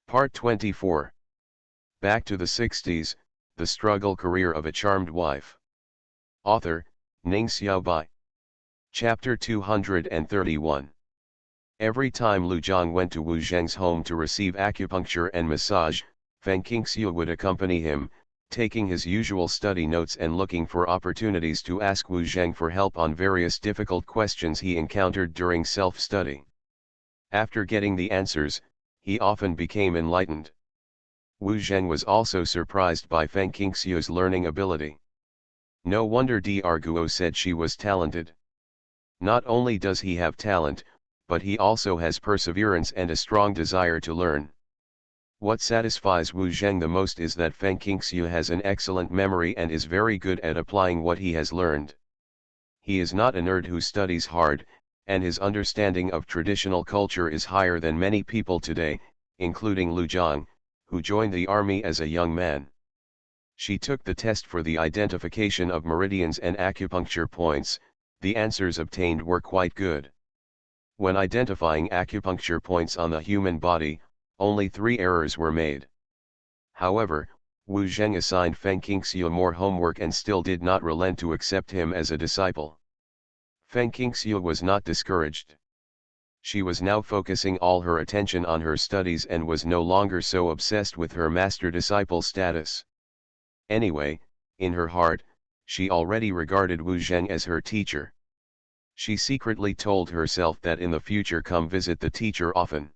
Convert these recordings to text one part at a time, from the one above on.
Part 24. Back to the 60s, The Struggle Career of a Charmed Wife. Author, Ning Xiaobai. Chapter 231. Every time Lu Zhang went to Wu Zheng's home to receive acupuncture and massage, Feng Qingxiu would accompany him, taking his usual study notes and looking for opportunities to ask Wu Zheng for help on various difficult questions he encountered during self-study. After getting the answers, he often became enlightened. Wu Zheng was also surprised by Feng Qingxiu's learning ability. No wonder Dr. Guo said she was talented. Not only does he have talent, but he also has perseverance and a strong desire to learn. What satisfies Wu Zheng the most is that Feng Qingxiu has an excellent memory and is very good at applying what he has learned. He is not a nerd who studies hard, and his understanding of traditional culture is higher than many people today, including Lu Zhang, who joined the army as a young man. She took the test for the identification of meridians and acupuncture points. The answers obtained were quite good. When identifying acupuncture points on the human body, only 3 errors were made. However, Wu Zheng assigned Feng Qingxiu more homework and still did not relent to accept him as a disciple. Feng Qingxiu was not discouraged. She was now focusing all her attention on her studies and was no longer so obsessed with her master-disciple status. Anyway, in her heart, she already regarded Wu Zheng as her teacher. She secretly told herself that in the future come visit the teacher often.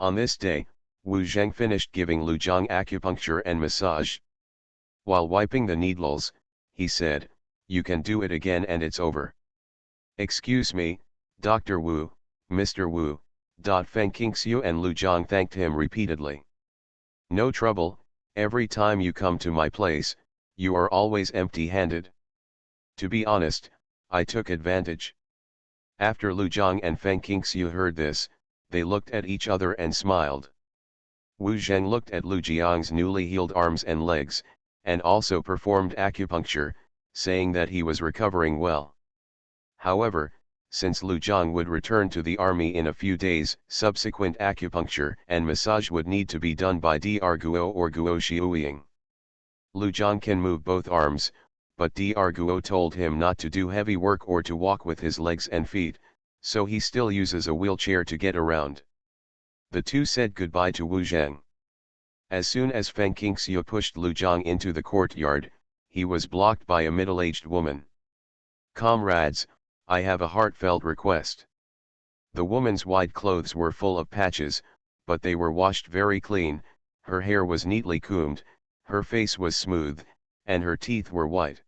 On this day, Wu Zheng finished giving Lu Zhang acupuncture and massage. While wiping the needles, he said, "You can do it again and it's over." "Excuse me, Dr. Wu, Mr. Wu." Feng Qingxiu and Lu Zhang thanked him repeatedly. "No trouble, every time you come to my place, you are always empty-handed." To be honest, I took advantage. After Lu Zhang and Feng Qingxiu heard this, they looked at each other and smiled. Wu Zheng looked at Lu Jiang's newly healed arms and legs, and also performed acupuncture, saying that he was recovering well. However, since Lu Zhang would return to the army in a few days, subsequent acupuncture and massage would need to be done by Dr. Guo or Guo Xiuying. Lu Zhang can move both arms, but Dr. Guo told him not to do heavy work or to walk with his legs and feet, so he still uses a wheelchair to get around. The two said goodbye to Wu Zheng. As soon as Feng Qingxiu pushed Lu Zhang into the courtyard, he was blocked by a middle-aged woman. "Comrades, I have a heartfelt request." The woman's white clothes were full of patches, but they were washed very clean, her hair was neatly combed, her face was smooth, and her teeth were white.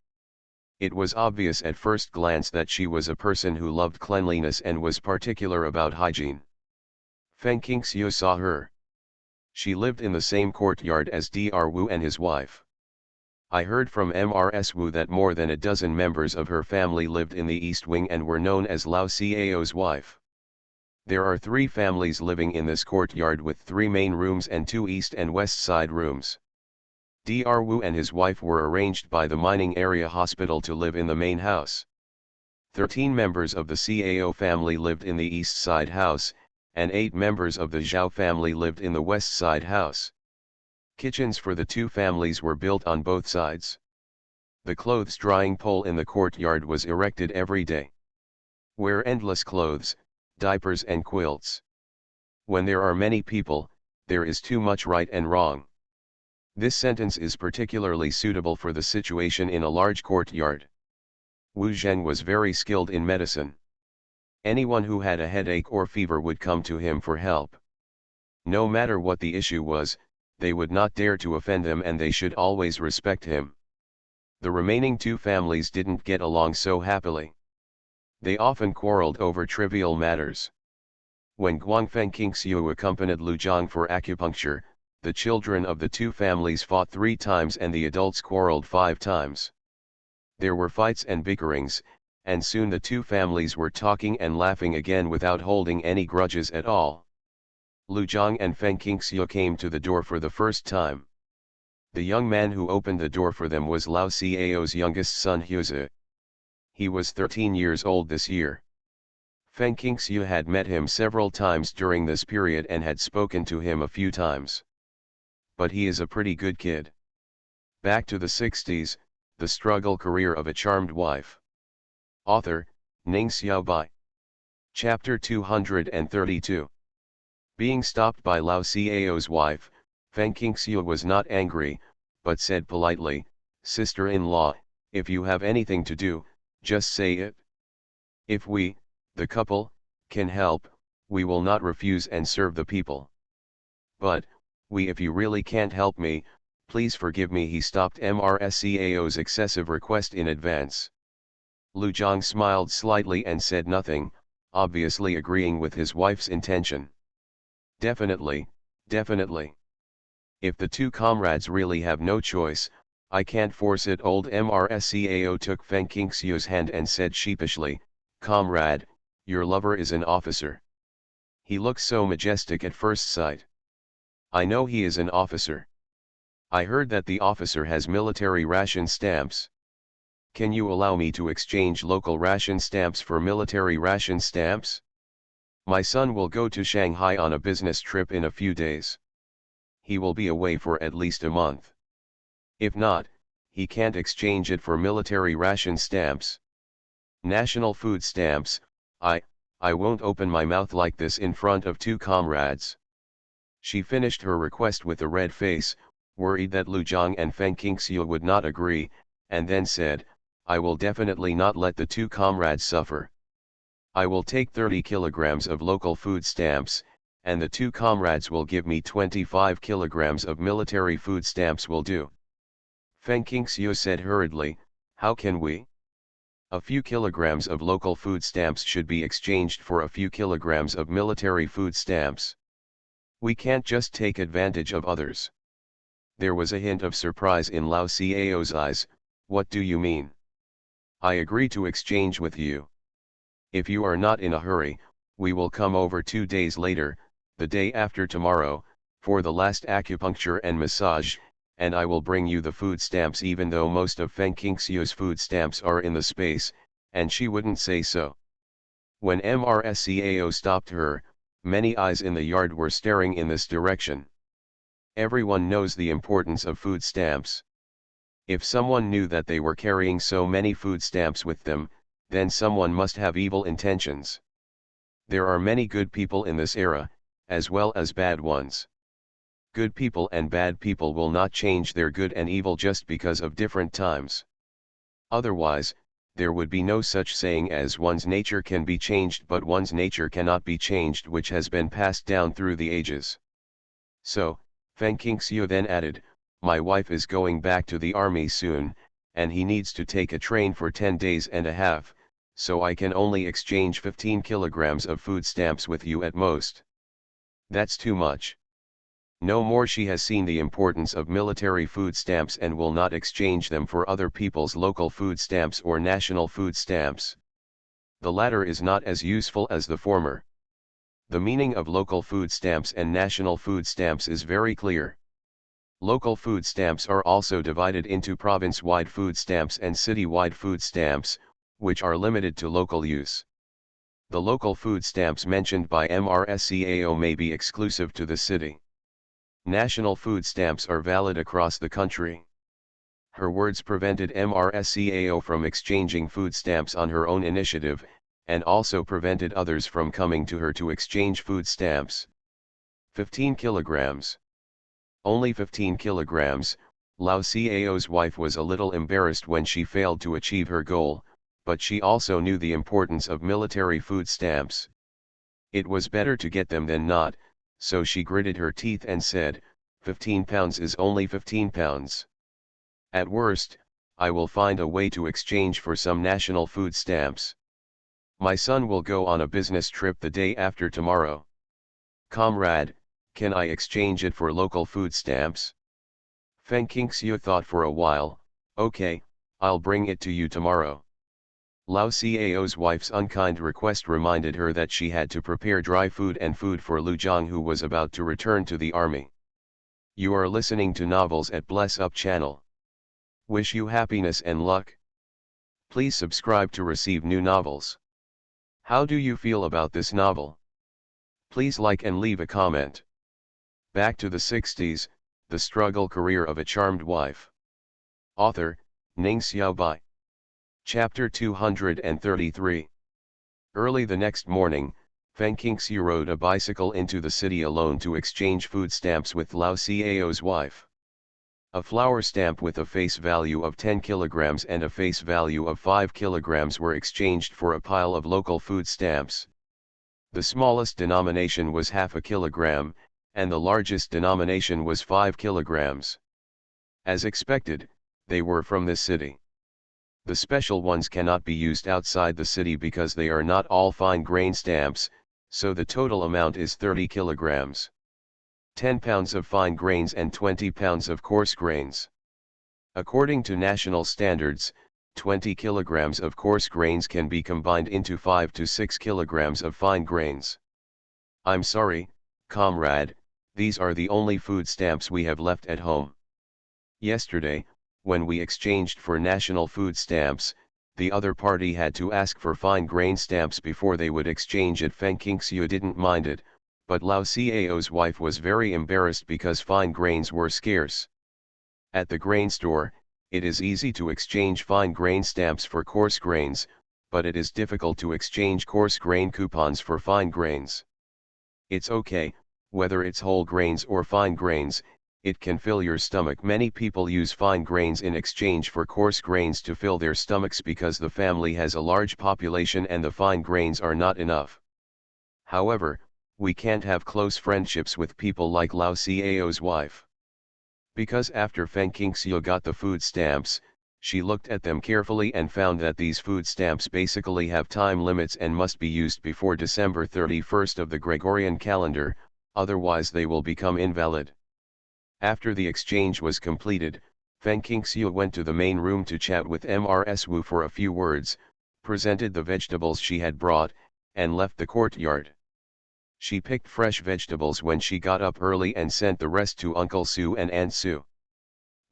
It was obvious at first glance that she was a person who loved cleanliness and was particular about hygiene. Feng Qingxiu saw her. She lived in the same courtyard as Dr. Wu and his wife. I heard from Mrs. Wu that more than a dozen members of her family lived in the East Wing and were known as Lao Cao's wife. There are 3 families living in this courtyard with 3 main rooms and 2 east and west side rooms. Dr. Wu and his wife were arranged by the mining area hospital to live in the main house. 13 members of the Cao family lived in the east side house, and 8 members of the Zhao family lived in the west side house. Kitchens for the 2 families were built on both sides. The clothes drying pole in the courtyard was erected every day. Wear endless clothes, diapers and quilts. When there are many people, there is too much right and wrong. This sentence is particularly suitable for the situation in a large courtyard. Wu Zheng was very skilled in medicine. Anyone who had a headache or fever would come to him for help. No matter what the issue was, they would not dare to offend him and they should always respect him. The remaining 2 families didn't get along so happily. They often quarreled over trivial matters. When Feng Qingxiu accompanied Lu Zhang for acupuncture, the children of the 2 families fought 3 times and the adults quarreled 5 times. There were fights and bickerings, and soon the 2 families were talking and laughing again without holding any grudges at all. Lu Zhang and Feng Qingxiu came to the door for the first time. The young man who opened the door for them was Lao Cao's youngest son Huzi. He was 13 years old this year. Feng Qingxiu had met him several times during this period and had spoken to him a few times. But he is a pretty good kid. Back to the 60s, the struggle career of a charmed wife. Author, Ning Xiaobai. Chapter 232. Being stopped by Lao Cao's wife, Feng Qingxiu was not angry, but said politely, "Sister-in-law, if you have anything to do, just say it. If we, the couple, can help, we will not refuse and serve the people. But, if you really can't help me, please forgive me." He stopped MRSCAO's excessive request in advance. Lu Zhang smiled slightly and said nothing, obviously agreeing with his wife's intention. "Definitely, definitely. If the two comrades really have no choice, I can't force it." Old MRSCAO took Feng Qingxiu's hand and said sheepishly, "Comrade, your lover is an officer. He looks so majestic at first sight. I know he is an officer. I heard that the officer has military ration stamps. Can you allow me to exchange local ration stamps for military ration stamps? My son will go to Shanghai on a business trip in a few days. He will be away for at least a month. If not, he can't exchange it for military ration stamps. National food stamps. I won't open my mouth like this in front of two comrades." She finished her request with a red face, worried that Lu Zhang and Feng Qingxiu would not agree, and then said, "I will definitely not let the two comrades suffer. I will take 30 kilograms of local food stamps, and the two comrades will give me 25 kilograms of military food stamps will do." Feng Qingxiu said hurriedly, "How can we? A few kilograms of local food stamps should be exchanged for a few kilograms of military food stamps. We can't just take advantage of others." There was a hint of surprise in Lao Cao's eyes. "What do you mean?" "I agree to exchange with you. If you are not in a hurry, we will come over 2 days later, the day after tomorrow, for the last acupuncture and massage, and I will bring you the food stamps." Even though most of Feng Qingxiu's food stamps are in the space, and she wouldn't say so. When MRSCAO stopped her, many eyes in the yard were staring in this direction. Everyone knows the importance of food stamps. If someone knew that they were carrying so many food stamps with them, then someone must have evil intentions. There are many good people in this era, as well as bad ones. Good people and bad people will not change their good and evil just because of different times. Otherwise, there would be no such saying as one's nature can be changed but one's nature cannot be changed, which has been passed down through the ages. So, Feng Qingxiu then added, "My wife is going back to the army soon, and he needs to take a train for 10 days and a half, so I can only exchange 15 kilograms of food stamps with you at most. That's too much. No more." She has seen the importance of military food stamps and will not exchange them for other people's local food stamps or national food stamps. The latter is not as useful as the former. The meaning of local food stamps and national food stamps is very clear. Local food stamps are also divided into province-wide food stamps and city-wide food stamps, which are limited to local use. The local food stamps mentioned by MRSCAO may be exclusive to the city. National food stamps are valid across the country. Her words prevented MRSCAO from exchanging food stamps on her own initiative, and also prevented others from coming to her to exchange food stamps. 15 kilograms. Only 15 kilograms. Lao Cao's wife was a little embarrassed when she failed to achieve her goal, but she also knew the importance of military food stamps. It was better to get them than not, so she gritted her teeth and said, 15 pounds is only 15 pounds. At worst, I will find a way to exchange for some national food stamps. My son will go on a business trip the day after tomorrow. Comrade, can I exchange it for local food stamps?" Feng Qingxiu thought for a while. "Okay, I'll bring it to you tomorrow." Lao Cao's wife's unkind request reminded her that she had to prepare dry food and food for Lu Zhang, who was about to return to the army. You are listening to Novels at Bless Up channel. Wish you happiness and luck. Please subscribe to receive new novels. How do you feel about this novel? Please like and leave a comment. Back to the 60s, the struggle career of a charmed wife. Author, Ning Xiaobai. Chapter 233. Early the next morning, Feng Qingxiu rode a bicycle into the city alone to exchange food stamps with Lao Xiao's wife. A flour stamp with a face value of 10 kilograms and a face value of 5 kilograms were exchanged for a pile of local food stamps. The smallest denomination was half a kilogram, and the largest denomination was 5 kilograms. As expected, they were from this city. The special ones cannot be used outside the city because they are not all fine grain stamps, so the total amount is 30 kilograms. 10 pounds of fine grains and 20 pounds of coarse grains. According to national standards, 20 kilograms of coarse grains can be combined into 5 to 6 kilograms of fine grains. I'm sorry, comrade, these are the only food stamps we have left at home. Yesterday, when we exchanged for national food stamps, the other party had to ask for fine grain stamps before they would exchange it. Feng Qingxiu didn't mind it, but Lao Xiao's wife was very embarrassed because fine grains were scarce. At the grain store, it is easy to exchange fine grain stamps for coarse grains, but it is difficult to exchange coarse grain coupons for fine grains. It's okay, whether it's whole grains or fine grains, it can fill your stomach. Many people use fine grains in exchange for coarse grains to fill their stomachs because the family has a large population and the fine grains are not enough. However, we can't have close friendships with people like Lao Xiao's wife. Because after Feng Qingxiu got the food stamps, she looked at them carefully and found that these food stamps basically have time limits and must be used before December 31st of the Gregorian calendar, otherwise they will become invalid. After the exchange was completed, Feng Qingxiu went to the main room to chat with Mrs. Wu for a few words, presented the vegetables she had brought, and left the courtyard. She picked fresh vegetables when she got up early and sent the rest to Uncle Su and Aunt Su.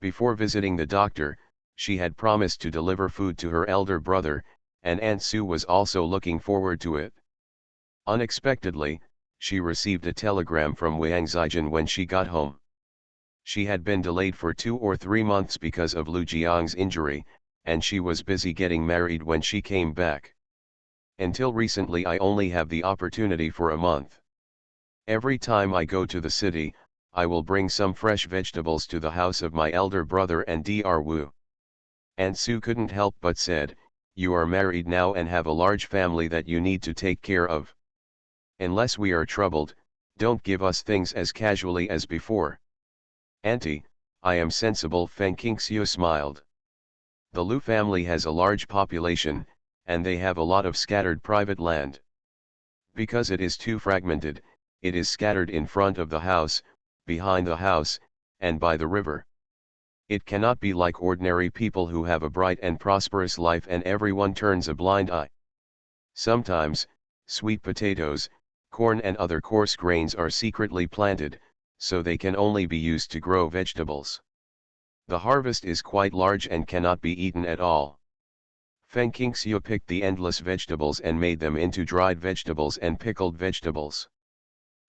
Before visiting the doctor, she had promised to deliver food to her elder brother, and Aunt Su was also looking forward to it. Unexpectedly, she received a telegram from Wang Zijin when she got home. She had been delayed for 2 or 3 months because of Lu Jiang's injury, and she was busy getting married when she came back. Until recently I only have the opportunity for a month. Every time I go to the city, I will bring some fresh vegetables to the house of my elder brother and Dr. Wu. Aunt Su couldn't help but said, "You are married now and have a large family that you need to take care of. Unless we are troubled, don't give us things as casually as before." "Auntie, I am sensible," Feng Qingxiu smiled. The Lu family has a large population, and they have a lot of scattered private land. Because it is too fragmented, it is scattered in front of the house, behind the house, and by the river. It cannot be like ordinary people who have a bright and prosperous life and everyone turns a blind eye. Sometimes, sweet potatoes, corn and other coarse grains are secretly planted, so they can only be used to grow vegetables. The harvest is quite large and cannot be eaten at all. Feng Qingxiu picked the endless vegetables and made them into dried vegetables and pickled vegetables.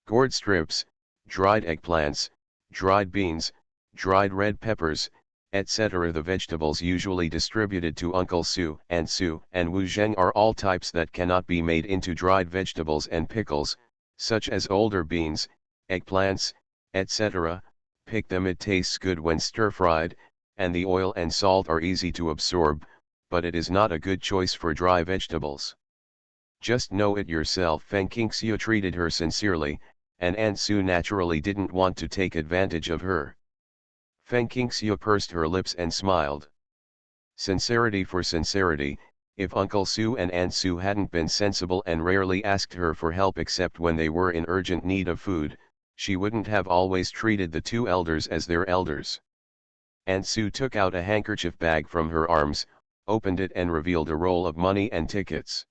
Gourd strips, dried eggplants, dried beans, dried red peppers, etc. The vegetables usually distributed to Uncle Su, Aunt Su, and Wu Zheng are all types that cannot be made into dried vegetables and pickles, such as older beans, eggplants, etc. Pick them. It tastes good when stir-fried, and the oil and salt are easy to absorb, but it is not a good choice for dry vegetables. Just know it yourself. Feng Qingxiu treated her sincerely, and Aunt Su naturally didn't want to take advantage of her. Feng Qingxiu pursed her lips and smiled. Sincerity for sincerity, if Uncle Su and Aunt Su hadn't been sensible and rarely asked her for help except when they were in urgent need of food, she wouldn't have always treated the two elders as their elders. Aunt Su took out a handkerchief bag from her arms, opened it and revealed a roll of money and tickets.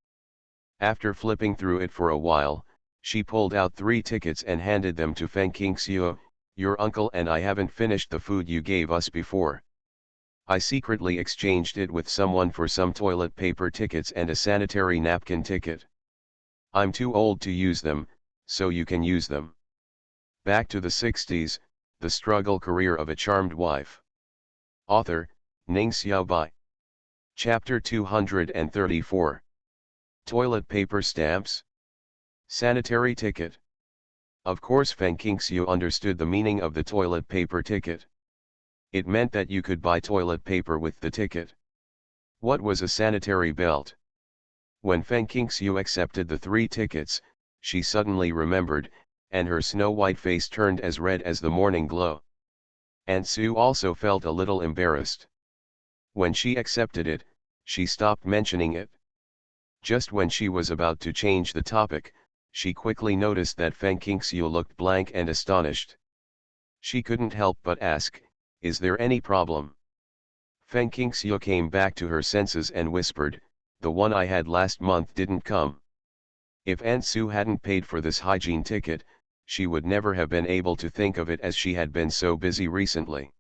After flipping through it for a while, she pulled out 3 tickets and handed them to Feng Qingxiu. "Your uncle and I haven't finished the food you gave us before. I secretly exchanged it with someone for some toilet paper tickets and a sanitary napkin ticket. I'm too old to use them, so you can use them. Back to the 60s, the struggle career of a charmed wife. Author, Ning Xiaobai. Chapter 234. Toilet paper stamps. Sanitary ticket. Of course Feng Qingxiu understood the meaning of the toilet paper ticket. It meant that you could buy toilet paper with the ticket. What was a sanitary belt? When Feng Qingxiu accepted the 3 tickets, she suddenly remembered, and her snow-white face turned as red as the morning glow. Aunt Sue also felt a little embarrassed. When she accepted it, she stopped mentioning it. Just when she was about to change the topic, she quickly noticed that Feng Qingxiu looked blank and astonished. She couldn't help but ask, "Is there any problem?" Feng Qingxiu came back to her senses and whispered, "The one I had last month didn't come." If Aunt Sue hadn't paid for this hygiene ticket, she would never have been able to think of it as she had been so busy recently.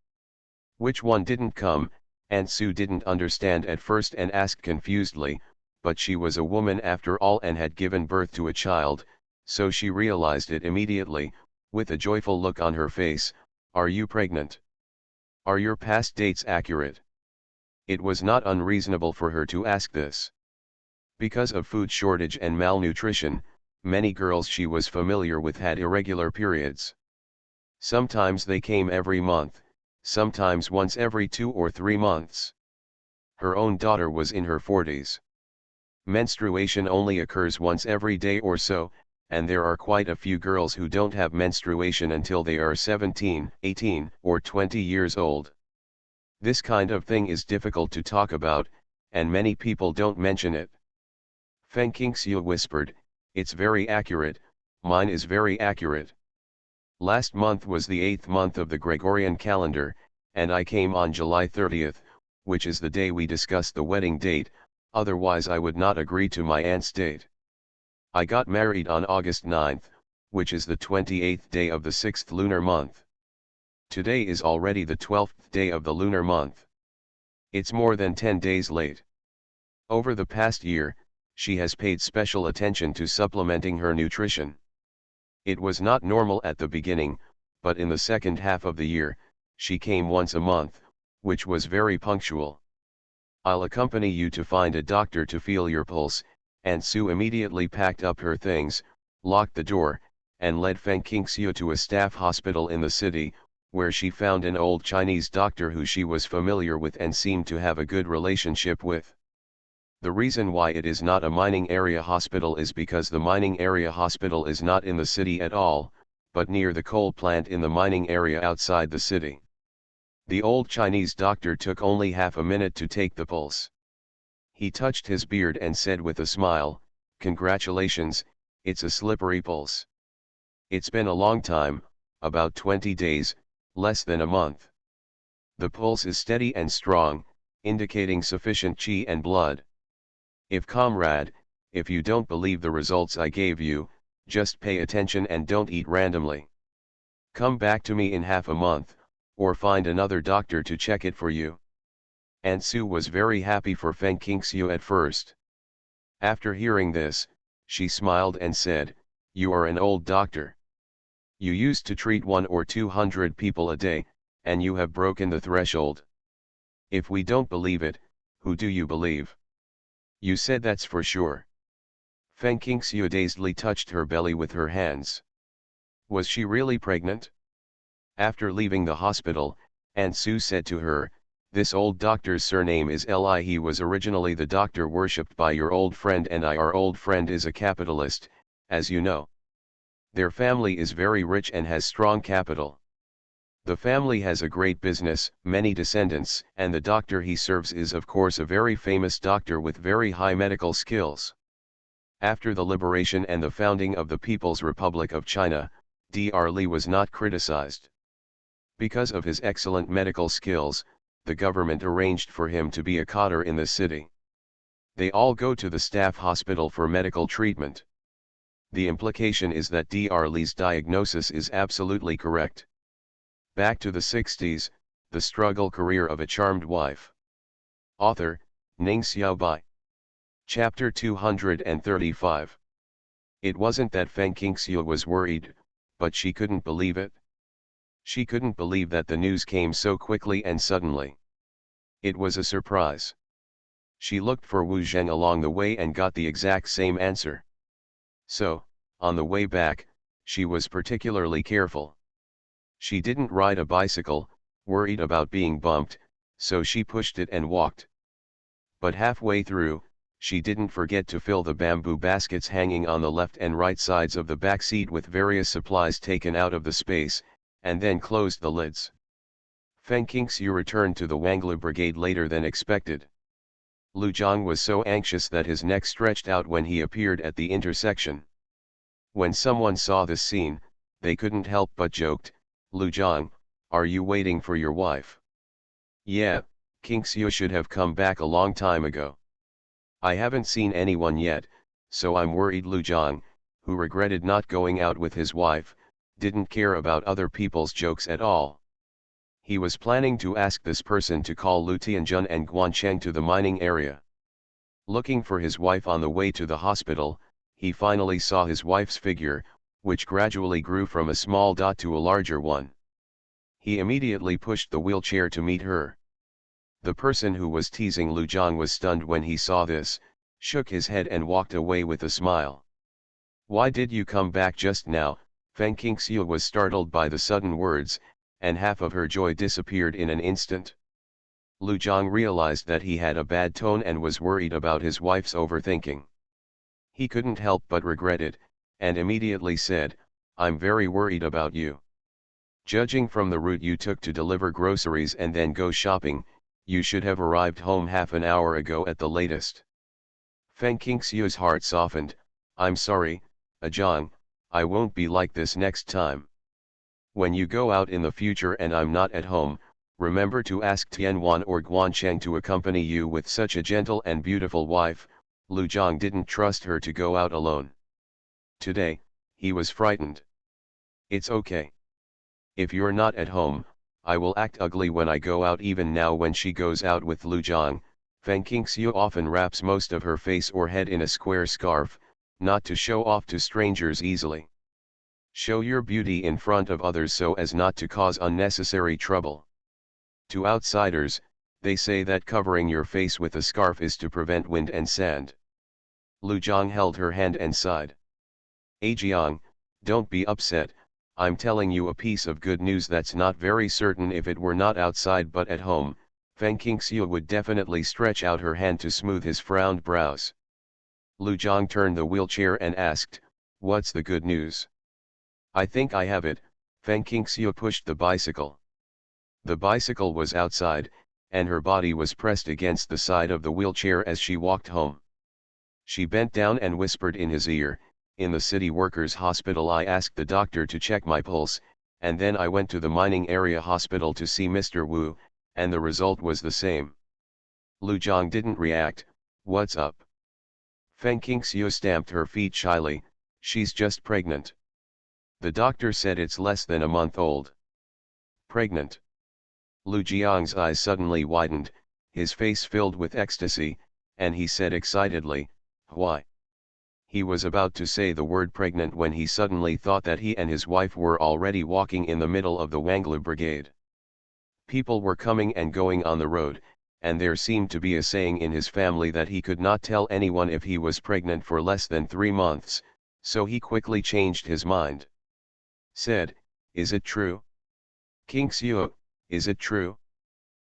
Which one didn't come? Aunt Sue didn't understand at first and asked confusedly, but she was a woman after all and had given birth to a child, so she realized it immediately, with a joyful look on her face. "Are you pregnant? Are your past dates accurate?" It was not unreasonable for her to ask this. Because of food shortage and malnutrition, many girls she was familiar with had irregular periods. Sometimes they came every month, sometimes once every 2 or 3 months. Her own daughter was in her 40s. Menstruation only occurs once every day or so, and there are quite a few girls who don't have menstruation until they are 17, 18, or 20 years old. This kind of thing is difficult to talk about, and many people don't mention it. Feng Qingxiu whispered, "It's very accurate, mine is very accurate. Last month was the 8th month of the Gregorian calendar, and I came on July 30th, which is the day we discussed the wedding date, otherwise I would not agree to my aunt's date. I got married on August 9th, which is the 28th day of the 6th lunar month. Today is already the 12th day of the lunar month. It's more than 10 days late." Over the past year, she has paid special attention to supplementing her nutrition. It was not normal at the beginning, but in the second half of the year, she came once a month, which was very punctual. "I'll accompany you to find a doctor to feel your pulse," and Sue immediately packed up her things, locked the door, and led Feng Qingxiu to a staff hospital in the city, where she found an old Chinese doctor who she was familiar with and seemed to have a good relationship with. The reason why it is not a mining area hospital is because the mining area hospital is not in the city at all, but near the coal plant in the mining area outside the city. The old Chinese doctor took only half a minute to take the pulse. He touched his beard and said with a smile, "Congratulations, it's a slippery pulse. It's been a long time, about 20 days, less than a month. The pulse is steady and strong, indicating sufficient qi and blood. If you don't believe the results I gave you, just pay attention and don't eat randomly. Come back to me in half a month, or find another doctor to check it for you." Aunt Sue was very happy for Feng Qingxiu at first. After hearing this, she smiled and said, "You are an old doctor. You used to treat 100 or 200 people a day, and you have broken the threshold. If we don't believe it, who do you believe? You said that's for sure." Feng Qingxiu dazedly touched her belly with her hands. Was she really pregnant? After leaving the hospital, Aunt Sue said to her, "This old doctor's surname is Li. He was originally the doctor worshipped by your old friend, and our old friend is a capitalist, as you know. Their family is very rich and has strong capital. The family has a great business, many descendants, and the doctor he serves is of course a very famous doctor with very high medical skills. After the liberation and the founding of the People's Republic of China, Dr. Li was not criticized. Because of his excellent medical skills, the government arranged for him to be a cadre in the city. They all go to the staff hospital for medical treatment. The implication is that Dr. Li's diagnosis is absolutely correct." Back to the 60s, the struggle career of a charmed wife. Author, Ning Xiaobai. Chapter 235. It wasn't that Feng Qingxiu was worried, but she couldn't believe it. She couldn't believe that the news came so quickly and suddenly. It was a surprise. She looked for Wu Zheng along the way and got the exact same answer. So, on the way back, she was particularly careful. She didn't ride a bicycle, worried about being bumped, so she pushed it and walked. But halfway through, she didn't forget to fill the bamboo baskets hanging on the left and right sides of the back seat with various supplies taken out of the space, and then closed the lids. Feng Qingxiu returned to the Wanglu brigade later than expected. Lu Zhang was so anxious that his neck stretched out when he appeared at the intersection. When someone saw this scene, they couldn't help but joked, "Lu Zhang, are you waiting for your wife?" "Yeah, Qingxiu should have come back a long time ago. I haven't seen anyone yet, so I'm worried." Lu Zhang, who regretted not going out with his wife, didn't care about other people's jokes at all. He was planning to ask this person to call Lu Tianjun and Guancheng to the mining area. Looking for his wife on the way to the hospital, he finally saw his wife's figure, which gradually grew from a small dot to a larger one. He immediately pushed the wheelchair to meet her. The person who was teasing Lu Zhang was stunned when he saw this, shook his head and walked away with a smile. "Why did you come back just now?" Feng Qingxiu was startled by the sudden words, and half of her joy disappeared in an instant. Lu Zhang realized that he had a bad tone and was worried about his wife's overthinking. He couldn't help but regret it, and immediately said, "I'm very worried about you. Judging from the route you took to deliver groceries and then go shopping, you should have arrived home half an hour ago at the latest." Feng Qingxiu's heart softened. "I'm sorry, Zhang, I won't be like this next time. When you go out in the future and I'm not at home, remember to ask Tianwan or Guancheng to accompany you with such a gentle and beautiful wife." Lu Zhang didn't trust her to go out alone. Today, he was frightened. "It's okay. If you're not at home, I will act ugly when I go out." Even now when she goes out with Lu Zhang, Feng Qingxiu often wraps most of her face or head in a square scarf, not to show off to strangers easily. Show your beauty in front of others so as not to cause unnecessary trouble. To outsiders, they say that covering your face with a scarf is to prevent wind and sand. Lu Zhang held her hand and sighed. "Jiang, don't be upset, I'm telling you a piece of good news that's not very certain. If it were not outside but at home," Feng Qingxiu would definitely stretch out her hand to smooth his frowned brows. Lu Zhang turned the wheelchair and asked, "What's the good news?" "I think I have it." Feng Qingxiu pushed the bicycle. The bicycle was outside, and her body was pressed against the side of the wheelchair as she walked home. She bent down and whispered in his ear, "In the city workers' hospital I asked the doctor to check my pulse, and then I went to the mining area hospital to see Mr. Wu, and the result was the same." Lu Zhang didn't react. "What's up?" Feng Qingxiu stamped her feet shyly. "She's just pregnant. The doctor said it's less than a month old." "Pregnant?" Lu Jiang's eyes suddenly widened, his face filled with ecstasy, and he said excitedly, "Why?" He was about to say the word pregnant when he suddenly thought that he and his wife were already walking in the middle of the Wanglu brigade. People were coming and going on the road, and there seemed to be a saying in his family that he could not tell anyone if he was pregnant for less than 3 months, so he quickly changed his mind. Said, "Is it true? Qingxiu, is it true?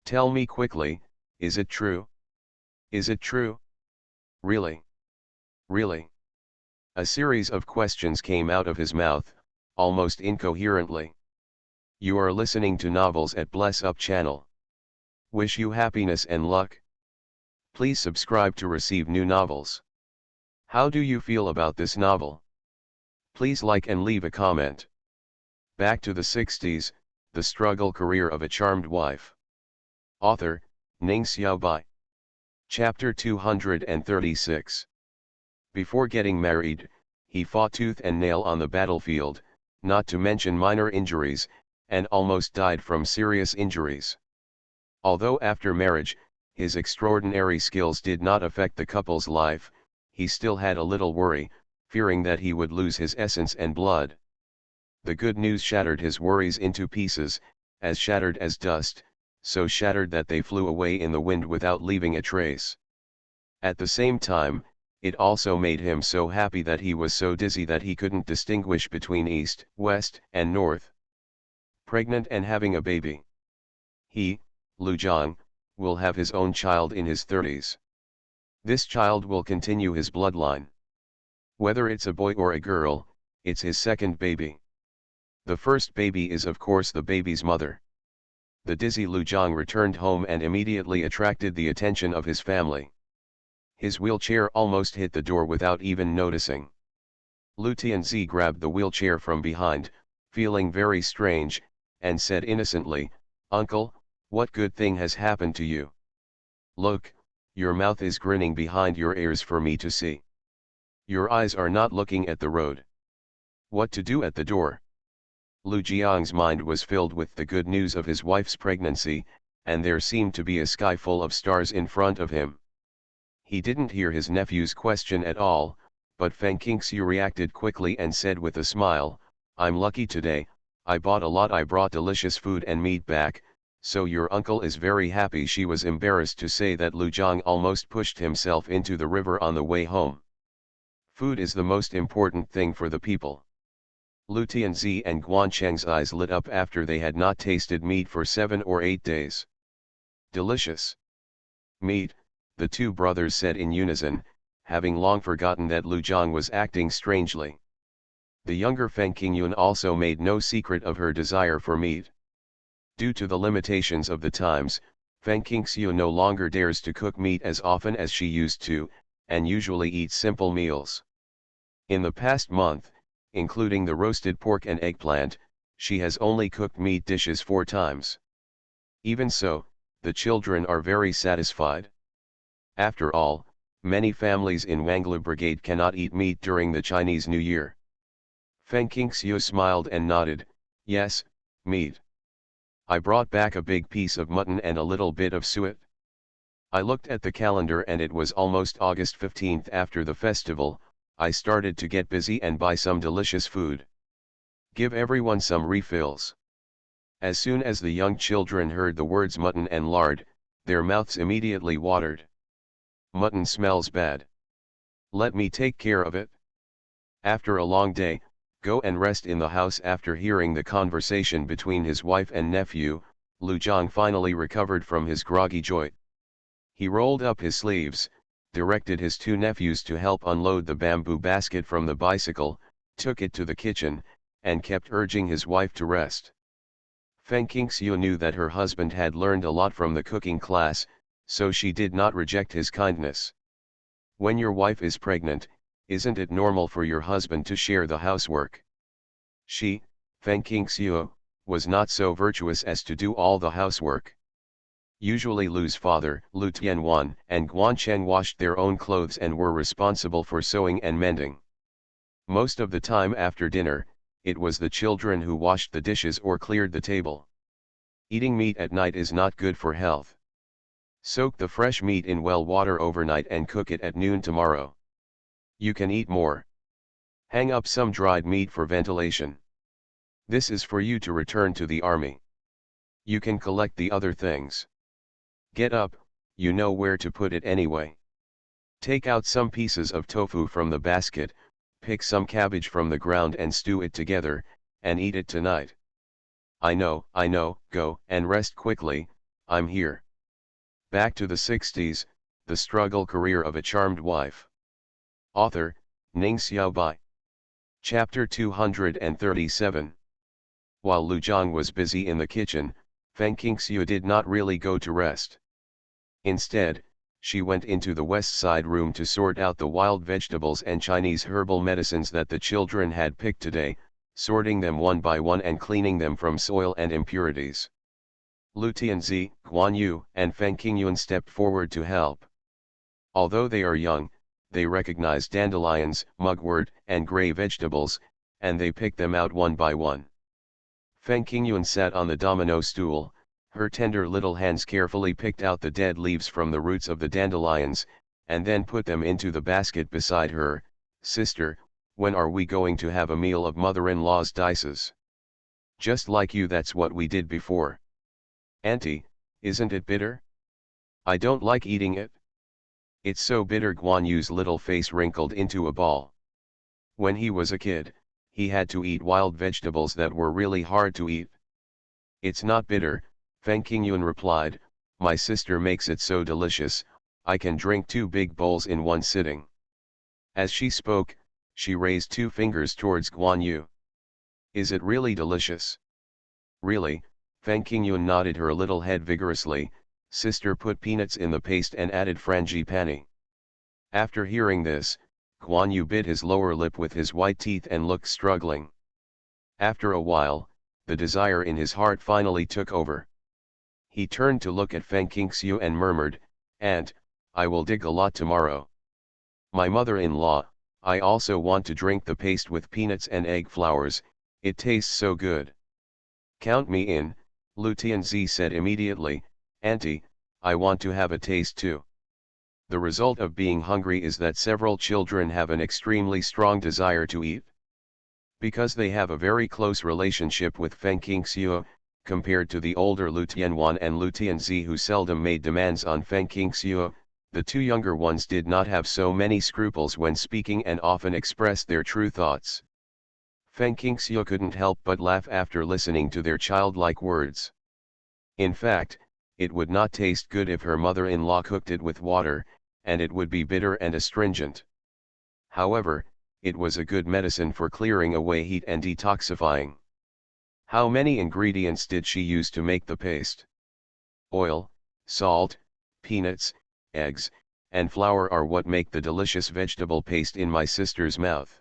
Tell me quickly, is it true? Is it true? Really? Really?" A series of questions came out of his mouth, almost incoherently. You are listening to Novels at Bless Up channel. Wish you happiness and luck. Please subscribe to receive new novels. How do you feel about this novel? Please like and leave a comment. Back to the 60s, The Struggle Career of a Charmed Wife. Author, Ning Xiaobai. Chapter 236. Before getting married, he fought tooth and nail on the battlefield, not to mention minor injuries, and almost died from serious injuries. Although after marriage, his extraordinary skills did not affect the couple's life, he still had a little worry, fearing that he would lose his essence and blood. The good news shattered his worries into pieces, as shattered as dust, so shattered that they flew away in the wind without leaving a trace. At the same time, it also made him so happy that he was so dizzy that he couldn't distinguish between east, west, and north. Pregnant and having a baby. He, Lu Jiang, will have his own child in his 30s. This child will continue his bloodline. Whether it's a boy or a girl, it's his second baby. The first baby is of course the baby's mother. The dizzy Lu Jiang returned home and immediately attracted the attention of his family. His wheelchair almost hit the door without even noticing. Lu Tianzi grabbed the wheelchair from behind, feeling very strange, and said innocently, "Uncle, what good thing has happened to you? Look, your mouth is grinning behind your ears for me to see. Your eyes are not looking at the road. What to do at the door?" Lu Jiang's mind was filled with the good news of his wife's pregnancy, and there seemed to be a sky full of stars in front of him. He didn't hear his nephew's question at all, but Feng Qingxiu reacted quickly and said with a smile, "I'm lucky today, I bought a lot, I brought delicious food and meat back, so your uncle is very happy." She was embarrassed to say that Lu Jiang almost pushed himself into the river on the way home. Food is the most important thing for the people. Lu Tianzi and Guancheng's eyes lit up after they had not tasted meat for 7 or 8 days. Delicious meat, the two brothers said in unison, having long forgotten that Lu Jiang was acting strangely. The younger Feng Qingyun also made no secret of her desire for meat. Due to the limitations of the times, Feng Qingxiu no longer dares to cook meat as often as she used to, and usually eats simple meals. In the past month, including the roasted pork and eggplant, she has only cooked meat dishes 4 times. Even so, the children are very satisfied. After all, many families in Wanglu Brigade cannot eat meat during the Chinese New Year. Feng Qingxiu smiled and nodded, "Yes, meat. I brought back a big piece of mutton and a little bit of suet." I looked at the calendar and it was almost August 15th. After the festival, I started to get busy and buy some delicious food. Give everyone some refills. As soon as the young children heard the words mutton and lard, their mouths immediately watered. Mutton smells bad. Let me take care of it. After a long day, go and rest in the house. After hearing the conversation between his wife and nephew, Lu Jiang finally recovered from his groggy joint. He rolled up his sleeves, directed his 2 nephews to help unload the bamboo basket from the bicycle, took it to the kitchen, and kept urging his wife to rest. Feng Qingxiu knew that her husband had learned a lot from the cooking class, so she did not reject his kindness. When your wife is pregnant, isn't it normal for your husband to share the housework? She, Feng Qingxiu, was not so virtuous as to do all the housework. Usually Lu's father, Lu Tianwan, and Guancheng washed their own clothes and were responsible for sewing and mending. Most of the time after dinner, it was the children who washed the dishes or cleared the table. Eating meat at night is not good for health. Soak the fresh meat in well water overnight and cook it at noon tomorrow. You can eat more. Hang up some dried meat for ventilation. This is for you to return to the army. You can collect the other things. Get up, you know where to put it anyway. Take out some pieces of tofu from the basket, pick some cabbage from the ground and stew it together, and eat it tonight. I know, go and rest quickly, I'm here. Back to the 60s, The Struggle Career of a Charmed Wife. Author, Ning Xiaobai. Chapter 237. While Lu Jiang was busy in the kitchen, Feng Qingxiu did not really go to rest. Instead, she went into the west side room to sort out the wild vegetables and Chinese herbal medicines that the children had picked today, sorting them one by one and cleaning them from soil and impurities. Lu Tianzi, Guan Yu, and Feng Qingyun stepped forward to help. Although they are young, they recognize dandelions, mugwort, and gray vegetables, and they picked them out one by one. Feng Qingyun sat on the domino stool, her tender little hands carefully picked out the dead leaves from the roots of the dandelions, and then put them into the basket beside her. "Sister, When are we going to have a meal of mother-in-law's dices? Just like you, that's what we did before. Auntie, isn't it bitter? I don't like eating it. It's so bitter. Guan Yu's little face wrinkled into a ball. When he was a kid, he had to eat wild vegetables that were really hard to eat. It's not bitter, Feng Qingyun replied, my sister makes it so delicious, I can drink 2 big bowls in one sitting. As she spoke, she raised 2 fingers towards Guan Yu. Is it really delicious? Really, Feng Qingyun nodded her little head vigorously. Sister put peanuts in the paste and added frangipani. After hearing this, Guan Yu bit his lower lip with his white teeth and looked struggling. After a while, the desire in his heart finally took over. He turned to look at Feng Qingxiu and murmured, Aunt, I will dig a lot tomorrow. My mother-in-law, I also want to drink the paste with peanuts and egg flowers, it tastes so good. Count me in, Lu Tianzi said immediately, Auntie, I want to have a taste too. The result of being hungry is that several children have an extremely strong desire to eat. Because they have a very close relationship with Feng Qingxiu, compared to the older Lu Tianwan and Lu Tianzi who seldom made demands on Feng Qingxiu, the 2 younger ones did not have so many scruples when speaking and often expressed their true thoughts. Feng Qingxiu couldn't help but laugh after listening to their childlike words. In fact, it would not taste good if her mother-in-law cooked it with water, and it would be bitter and astringent. However, it was a good medicine for clearing away heat and detoxifying. How many ingredients did she use to make the paste? Oil, salt, peanuts, eggs, and flour are what make the delicious vegetable paste in my sister's mouth.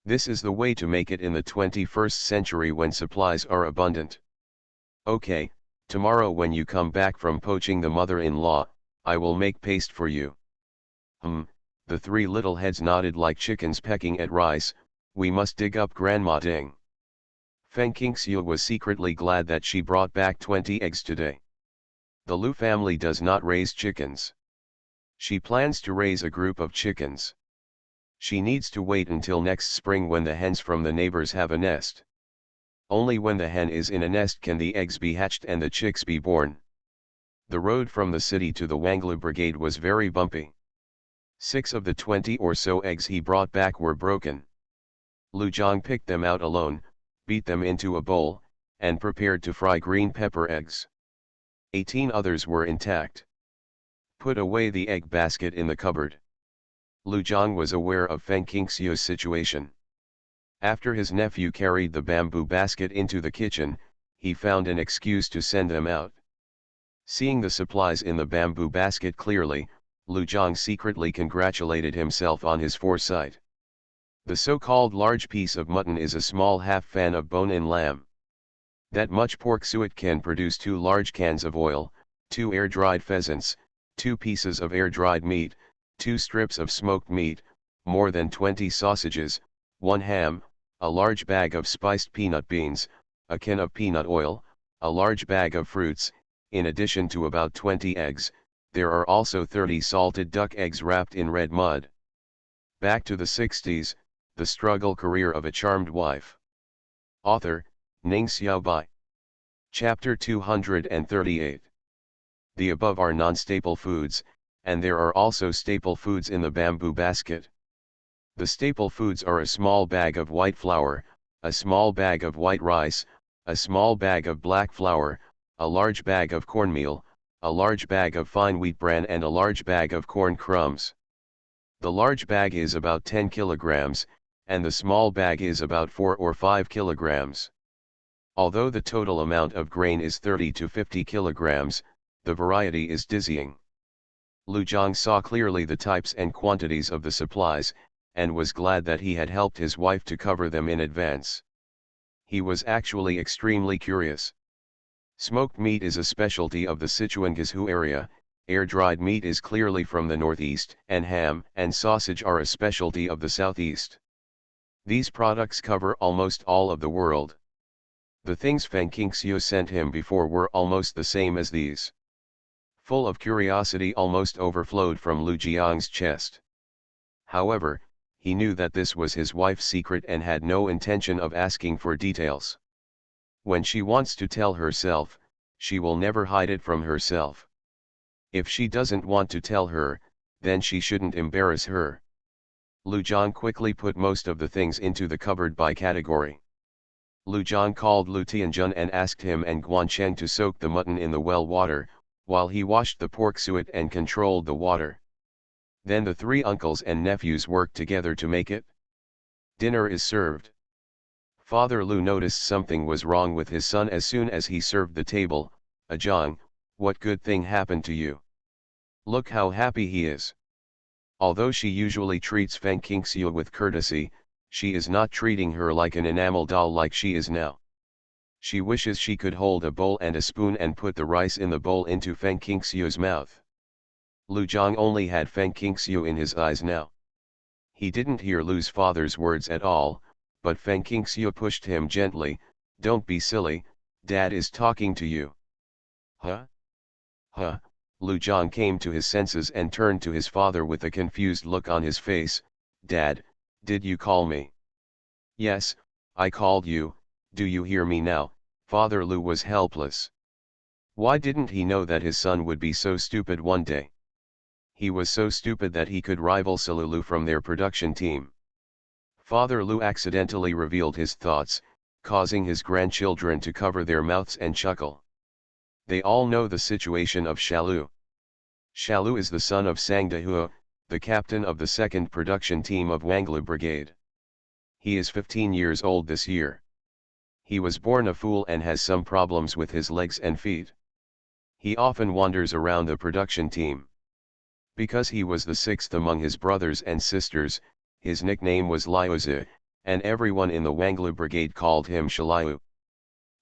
This is the way to make it in the 21st century when supplies are abundant. Okay, tomorrow when you come back from poaching the mother-in-law, I will make paste for you. The 3 little heads nodded like chickens pecking at rice. We must dig up Grandma Ding. Feng Qingxiu was secretly glad that she brought back 20 eggs today. The Lu family does not raise chickens. She plans to raise a group of chickens. She needs to wait until next spring when the hens from the neighbors have a nest. Only when the hen is in a nest can the eggs be hatched and the chicks be born. The road from the city to the Wanglu brigade was very bumpy. 6 of the 20 or so eggs he brought back were broken. Lu Zhang picked them out alone, beat them into a bowl, and prepared to fry green pepper eggs. 18 others were intact. Put away the egg basket in the cupboard. Lu Zhang was aware of Feng Qingxiu's situation. After his nephew carried the bamboo basket into the kitchen, he found an excuse to send them out. Seeing the supplies in the bamboo basket clearly, Lu Zhang secretly congratulated himself on his foresight. The so-called large piece of mutton is a small half-fan of bone-in lamb. That much pork suet can produce 2 large cans of oil, 2 air-dried pheasants, 2 pieces of air-dried meat, 2 strips of smoked meat, more than 20 sausages, 1 ham, a large bag of spiced peanut beans, a can of peanut oil, a large bag of fruits, in addition to about 20 eggs. There are also 30 salted duck eggs wrapped in red mud. Back to the 60s, the struggle career of a charmed wife. Author, Ning Xiaobai. Chapter 238. The above are non-staple foods, and there are also staple foods in the bamboo basket. The staple foods are a small bag of white flour, a small bag of white rice, a small bag of black flour, a large bag of cornmeal, a large bag of fine wheat bran and a large bag of corn crumbs. The large bag is about 10 kilograms, and the small bag is about 4 or 5 kilograms. Although the total amount of grain is 30 to 50 kilograms, the variety is dizzying. Lu Zhang saw clearly the types and quantities of the supplies, and was glad that he had helped his wife to cover them in advance. He was actually extremely curious. Smoked meat is a specialty of the Sichuan-Guizhou area, air-dried meat is clearly from the northeast, and ham and sausage are a specialty of the southeast. These products cover almost all of the world. The things Feng Qingxiu sent him before were almost the same as these. Full of curiosity almost overflowed from Lu Jiang's chest. However, he knew that this was his wife's secret and had no intention of asking for details. When she wants to tell herself, she will never hide it from herself. If she doesn't want to tell her, then she shouldn't embarrass her. Lu Zhang quickly put most of the things into the cupboard by category. Lu Zhang called Lu Tianjun and asked him and Guancheng to soak the mutton in the well water, while he washed the pork suet and controlled the water. Then the three uncles and nephews worked together to make it. Dinner is served. Father Lu noticed something was wrong with his son as soon as he served the table. "Zhang, what good thing happened to you? Look how happy he is." Although she usually treats Feng Qingxiu with courtesy, she is not treating her like an enamel doll like she is now. She wishes she could hold a bowl and a spoon and put the rice in the bowl into Feng Qingxiu's mouth. Lu Zhang only had Feng Qingxiu in his eyes now. He didn't hear Lu's father's words at all, but Feng Qingxiu pushed him gently. "Don't be silly, Dad is talking to you." "Huh? Huh?" Lu Zhang came to his senses and turned to his father with a confused look on his face. "Dad, did you call me?" "Yes, I called you, do you hear me now?" Father Lu was helpless. Why didn't he know that his son would be so stupid one day? He was so stupid that he could rival Silulu from their production team. Father Lu accidentally revealed his thoughts, causing his grandchildren to cover their mouths and chuckle. They all know the situation of Shalu. Shalu is the son of Sang Dehua, the captain of the second production team of Wanglu Brigade. He is 15 years old this year. He was born a fool and has some problems with his legs and feet. He often wanders around the production team. Because he was the sixth among his brothers and sisters, his nickname was Liuzi, and everyone in the Wanglu Brigade called him Shaliu.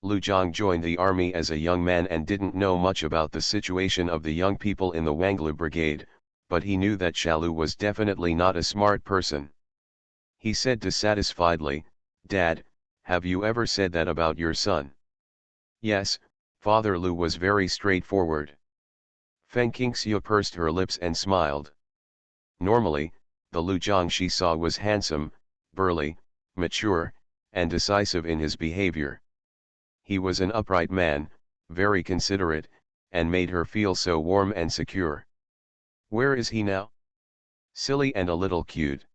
Lu Zhang joined the army as a young man and didn't know much about the situation of the young people in the Wanglu Brigade, but he knew that Shalu was definitely not a smart person. He said dissatisfiedly, "Dad, have you ever said that about your son?" "Yes," Father Lu was very straightforward. Feng Qingxiu pursed her lips and smiled. Normally, the Lu Zhang she saw was handsome, burly, mature, and decisive in his behavior. He was an upright man, very considerate, and made her feel so warm and secure. Where is he now? Silly and a little cute.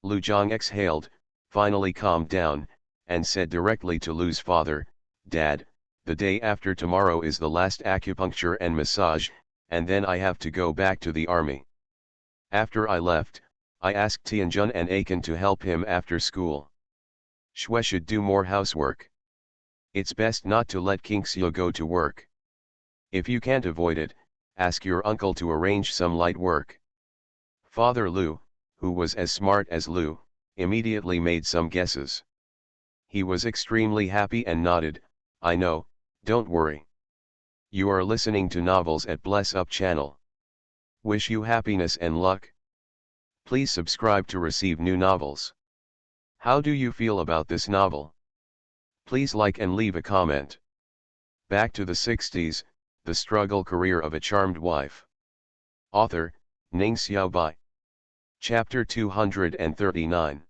Lu Zhang exhaled, finally calmed down, and said directly to Lu's father, "Dad, the day after tomorrow is the last acupuncture and massage, and then I have to go back to the army." After I left, I asked Tianjun and Aiken to help him after school. Shui should do more housework. It's best not to let Qingxiu go to work. If you can't avoid it, ask your uncle to arrange some light work. Father Lu, who was as smart as Lu, immediately made some guesses. He was extremely happy and nodded, "I know, don't worry." You are listening to Novels at Bless Up channel. Wish you happiness and luck. Please subscribe to receive new novels. How do you feel about this novel? Please like and leave a comment. Back to the 60s, The Struggle Career of a Charmed Wife. Author, Ning Xiaobai. Chapter 239.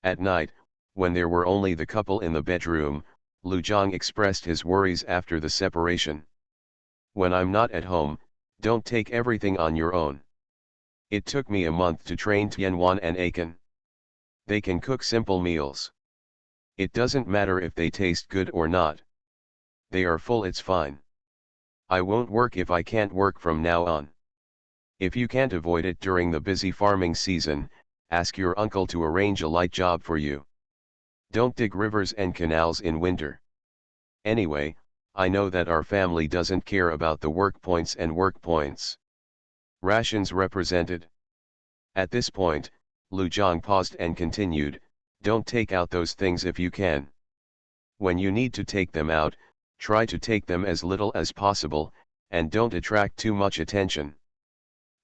At night, when there were only the couple in the bedroom, Lu Zhang expressed his worries after the separation. "When I'm not at home, don't take everything on your own. It took me a month to train Tianwan and Aiken. They can cook simple meals. It doesn't matter if they taste good or not. They are full, it's fine. I won't work if I can't work from now on. If you can't avoid it during the busy farming season, ask your uncle to arrange a light job for you. Don't dig rivers and canals in winter. Anyway, I know that our family doesn't care about the work points and work points. Rations represented." At this point, Lu Zhang paused and continued, "Don't take out those things if you can. When you need to take them out, try to take them as little as possible, and don't attract too much attention.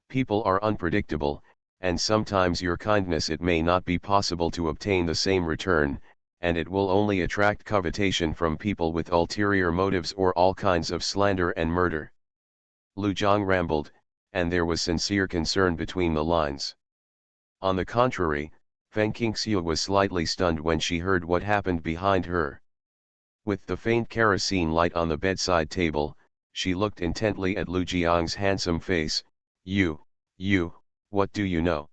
People are unpredictable, and sometimes your kindness it may not be possible to obtain the same return, and it will only attract covetation from people with ulterior motives or all kinds of slander and murder." Lu Zhang rambled, and there was sincere concern between the lines. On the contrary, Feng Qingxiu was slightly stunned when she heard what happened behind her. With the faint kerosene light on the bedside table, she looked intently at Lu Jiang's handsome face. You, what do you know?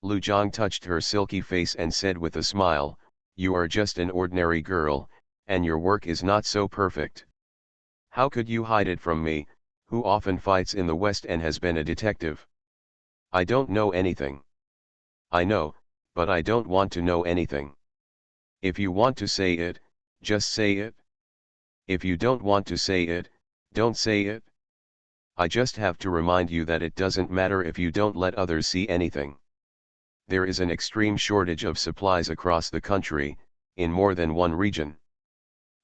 Lu Jiang touched her silky face and said with a smile, you are just an ordinary girl, and your work is not so perfect. How could you hide it from me, who often fights in the West and has been a detective? I don't know anything. I know, but I don't want to know anything. If you want to say it, just say it. If you don't want to say it, don't say it. I just have to remind you that it doesn't matter if you don't let others see anything. There is an extreme shortage of supplies across the country, in more than one region.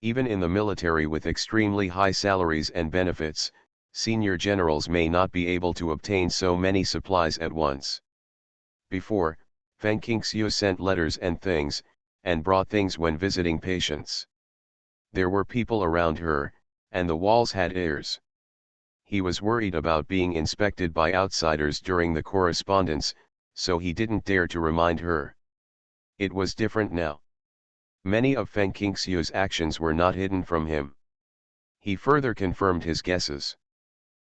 Even in the military with extremely high salaries and benefits, senior generals may not be able to obtain so many supplies at once. Before, Feng Qingxiu sent letters and things, and brought things when visiting patients. There were people around her, and the walls had ears. He was worried about being inspected by outsiders during the correspondence, so he didn't dare to remind her. It was different now. Many of Feng Qingxiu's actions were not hidden from him. He further confirmed his guesses.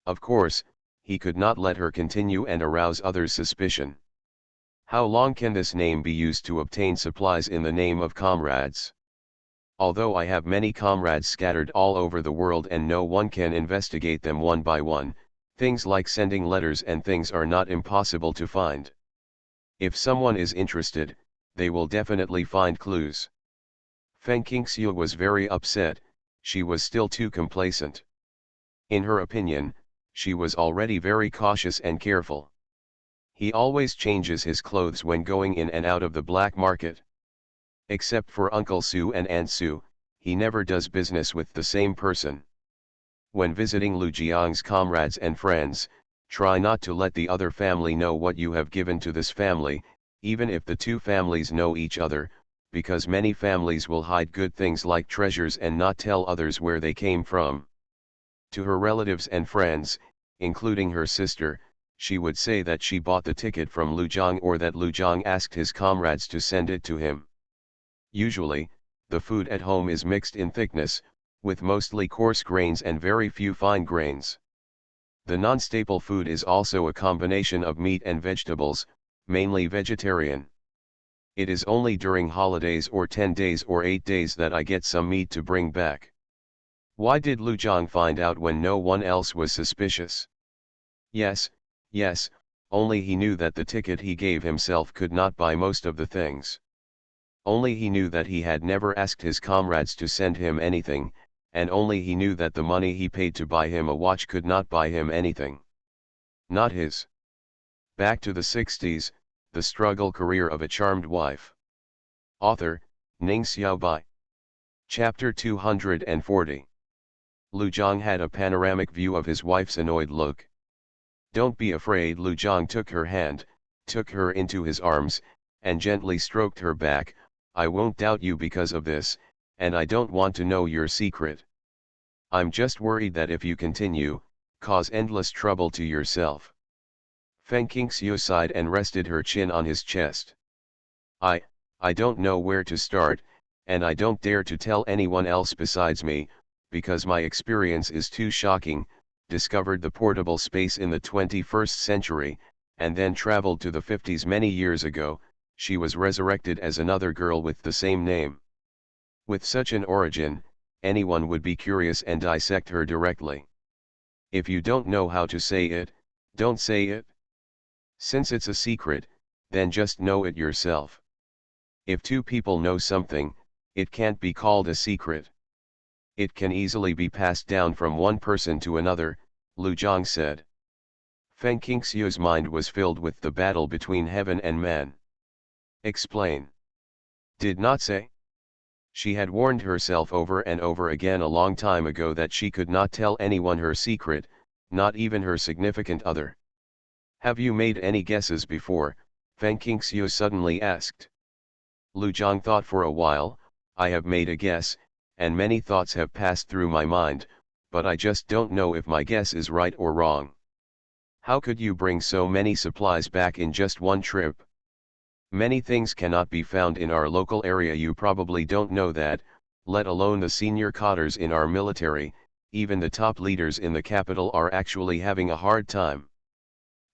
Of course, he could not let her continue and arouse others' suspicion. How long can this name be used to obtain supplies in the name of comrades? Although I have many comrades scattered all over the world and no one can investigate them one by one, things like sending letters and things are not impossible to find. If someone is interested, they will definitely find clues. Feng Qingxiu was very upset, she was still too complacent. In her opinion, she was already very cautious and careful. He always changes his clothes when going in and out of the black market. Except for Uncle Su and Aunt Su, he never does business with the same person. When visiting Lu Jiang's comrades and friends, try not to let the other family know what you have given to this family, even if the two families know each other, because many families will hide good things like treasures and not tell others where they came from. To her relatives and friends, including her sister, she would say that she bought the ticket from Lu Jiang or that Lu Jiang asked his comrades to send it to him. Usually, the food at home is mixed in thickness, with mostly coarse grains and very few fine grains. The non-staple food is also a combination of meat and vegetables, mainly vegetarian. It is only during holidays or 10 days or 8 days that I get some meat to bring back. Why did Lu Jiang find out when no one else was suspicious? Yes, only he knew that the ticket he gave himself could not buy most of the things. Only he knew that he had never asked his comrades to send him anything, and only he knew that the money he paid to buy him a watch could not buy him anything. Not his. Back to the 60s, the struggle career of a charmed wife. Author, Ning Xiaobai. Chapter 240. Lu Jiang had a panoramic view of his wife's annoyed look. Don't be afraid. Lu Jiang took her hand, took her into his arms, and gently stroked her back. I won't doubt you because of this, and I don't want to know your secret. I'm just worried that if you continue, cause endless trouble to yourself. Feng Qingxiu sighed and rested her chin on his chest. I don't know where to start, and I don't dare to tell anyone else besides me, because my experience is too shocking. Discovered the portable space in the 21st century, and then traveled to the 50s many years ago. She was resurrected as another girl with the same name. With such an origin, anyone would be curious and dissect her directly. If you don't know how to say it, don't say it. Since it's a secret, then just know it yourself. If two people know something, it can't be called a secret. It can easily be passed down from one person to another, Lu Jiang said. Feng Qingxiu's mind was filled with the battle between heaven and man. Explain. Did not say. She had warned herself over and over again a long time ago that she could not tell anyone her secret, not even her significant other. Have you made any guesses before? Feng Qingxiu suddenly asked. Lu Jiang thought for a while. I have made a guess, and many thoughts have passed through my mind, but I just don't know if my guess is right or wrong. How could you bring so many supplies back in just one trip? Many things cannot be found in our local area. You probably don't know that, let alone the senior cotters in our military. Even the top leaders in the capital are actually having a hard time.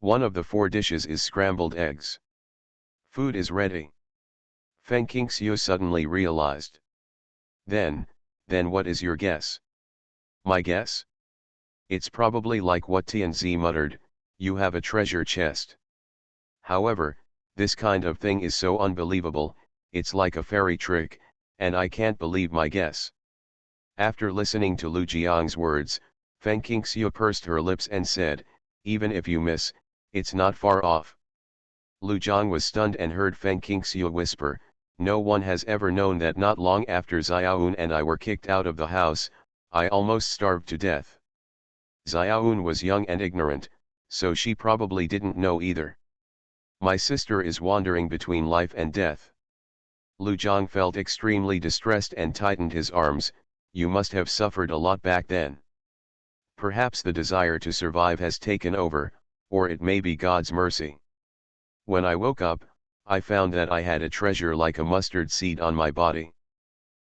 One of the 4 dishes is scrambled eggs. Food is ready. Feng Qingxiu suddenly realized. Then what is your guess? My guess? It's probably like what Tianzi muttered, you have a treasure chest. However, this kind of thing is so unbelievable, it's like a fairy trick, and I can't believe my guess. After listening to Lu Jiang's words, Feng Qingxiu pursed her lips and said, even if you miss, it's not far off. Lu Jiang was stunned and heard Feng Qingxiu whisper, no one has ever known that. Not long after Xiaoun and I were kicked out of the house, I almost starved to death. Xiaoun was young and ignorant, so she probably didn't know either. My sister is wandering between life and death. Lu Jiang felt extremely distressed and tightened his arms. You must have suffered a lot back then. Perhaps the desire to survive has taken over, or it may be God's mercy. When I woke up, I found that I had a treasure like a mustard seed on my body.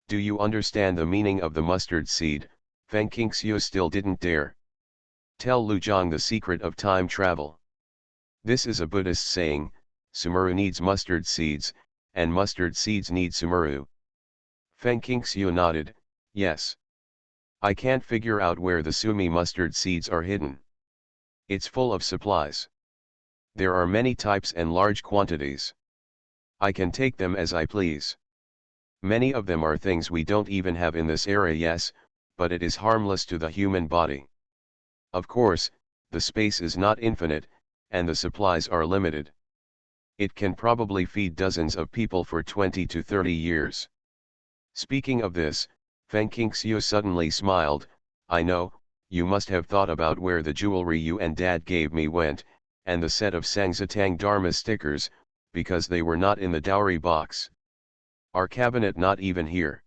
Do you understand the meaning of the mustard seed? Feng Qingxiu still didn't dare tell Lu Jiang the secret of time travel. This is a Buddhist saying, Sumeru needs mustard seeds, and mustard seeds need Sumeru. Feng Qingxiu nodded, yes. I can't figure out where the Sumi mustard seeds are hidden. It's full of supplies. There are many types and large quantities. I can take them as I please. Many of them are things we don't even have in this area, yes, but it is harmless to the human body. Of course, the space is not infinite, and the supplies are limited. It can probably feed dozens of people for 20 to 30 years. Speaking of this, Feng Qingxiu suddenly smiled, I know, you must have thought about where the jewelry you and Dad gave me went, and the set of Sangzitang Dharma stickers, because they were not in the dowry box. Our cabinet not even here.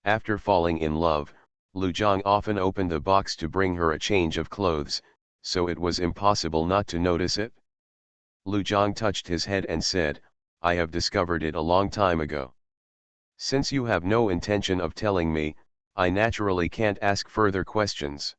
After falling in love, Lu Jiang often opened the box to bring her a change of clothes, so it was impossible not to notice it. Lu Jiang touched his head and said, I have discovered it a long time ago. Since you have no intention of telling me, I naturally can't ask further questions.